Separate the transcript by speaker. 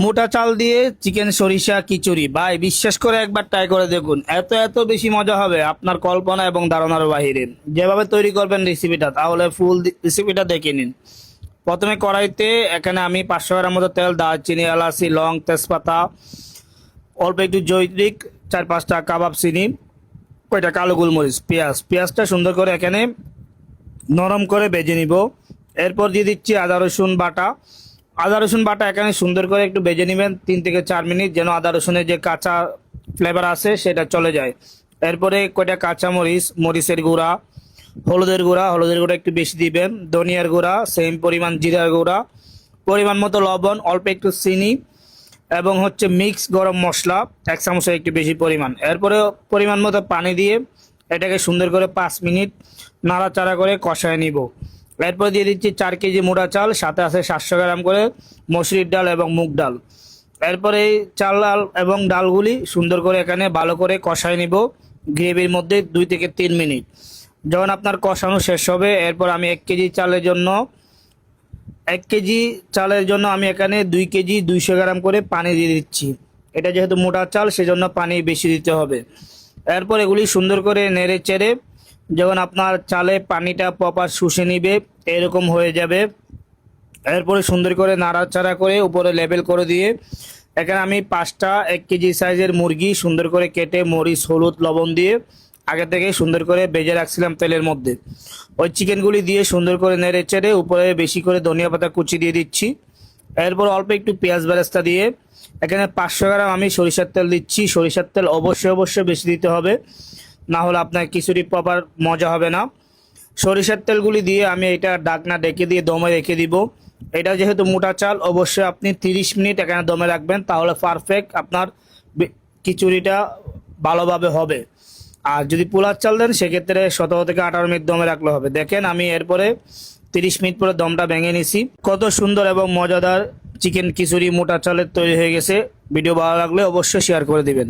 Speaker 1: মোটা চাল দিয়ে চিকেন সরিষা খিচুড়ি ভাই বিশ্বাস করে একবার ট্রাই করে দেখুন, এত এত বেশি মজা হবে আপনার কল্পনা এবং ধারণার বাহিরে। যেভাবে তৈরি করবেন রেসিপিটা, তাহলে ফুল রেসিপিটা দেখে নিন। প্রথমে কড়াইতে এখানে আমি 500 গ্রাম মতো তেল, দারচিনি, এলাচি, লং, তেজপাতা, অল্প একটু জৈত্রিক, 4-5টা কাবাব চিনি, কয়টা কালো গোলমরিচ, পেঁয়াজটা সুন্দর করে এখানে নরম করে ভেজে নিব। এরপর দিয়ে দিচ্ছি আদা রসুন বাটা এখানে সুন্দর করে একটু ভেজে নেবেন 3 থেকে 4 মিনিট, যেন আদা রসুনের যে কাঁচা ফ্লেভার আছে সেটা চলে যায়। এরপরে কয়টা কাঁচা মরিচের গুঁড়া, হলুদের গুঁড়া একটু বেশি দিবেন, ধনিয়ার গুঁড়া সেম পরিমাণ, জিরার গুঁড়া, পরিমাণ মতো লবণ, অল্প একটু চিনি এবং মিক্স গরম মশলা 1 চামচের একটু বেশি পরিমাণ। এরপরে পরিমাণ মতো পানি দিয়ে এটাকে সুন্দর করে 5 মিনিট নাড়াচাড়া করে কষায় নিব। এরপর দিয়ে দিচ্ছি 4 কেজি মোটা চাল, সাথে আছে 700 গ্রাম করে মসুরির ডাল এবং মুগ ডাল। এরপরে এই চাল ডাল এবং ডালগুলি সুন্দর করে এখানে ভালো করে কষায় নিব গ্রেভির মধ্যে 2 থেকে 3 মিনিট। যখন আপনার কষানো শেষ হবে, এরপর আমি 1 কেজি চালের জন্য আমি এখানে 2 কেজি 200 গ্রাম করে পানি দিয়ে দিচ্ছি। এটা যেহেতু মোটা চাল, সেজন্য পানি বেশি দিতে হবে। এরপর এগুলি সুন্দর করে নেড়ে চেড়ে যখন আপনার চালে পানিটা প্রপার শুষে নিবে, এরকম হয়ে যাবে। এরপরে সুন্দর করে নাড়াচাড়া করে উপরে লেবেল করে দিয়ে এখানে আমি 5টা 1 কেজি সাইজের মুরগি সুন্দর করে কেটে মরিচ, হলুদ, লবণ দিয়ে আগে থেকে সুন্দর করে ভেজে রাখছিলাম তেলের মধ্যে, ওই চিকেনগুলি দিয়ে সুন্দর করে নেড়ে চেড়ে উপরে বেশি করে ধনিয়া পাতা কুচি দিয়ে দিচ্ছি। এরপর অল্প একটু পেঁয়াজ বেরেস্তা দিয়ে এখানে 500 গ্রাম আমি সরিষার তেল দিচ্ছি। সরিষার তেল অবশ্যই বেশি দিতে হবে, না হলে আপনার খিচুড়ি প্রপার মজা হবে না। সরিষার তেলগুলি দিয়ে আমি এটা ঢাকনা ডেকে দিয়ে দমে রেখে দিব। এটা যেহেতু মোটা চাল, অবশ্যই আপনি 30 মিনিট এখানে দমে রাখবেন, তাহলে পারফেক্ট আপনার খিচুড়িটা ভালোভাবে হবে। আর যদি পোলার চাল দেন, সেক্ষেত্রে 17 থেকে 18 মিনিট দমে রাখলে হবে। দেখেন আমি এরপরে 30 মিনিট পরে দমটা ভেঙে নিছি। কত সুন্দর এবং মজাদার চিকেন খিচুড়ি মোটা চালের তৈরি হয়ে গেছে। ভিডিও ভালো লাগলে অবশ্যই শেয়ার করে দিবেন।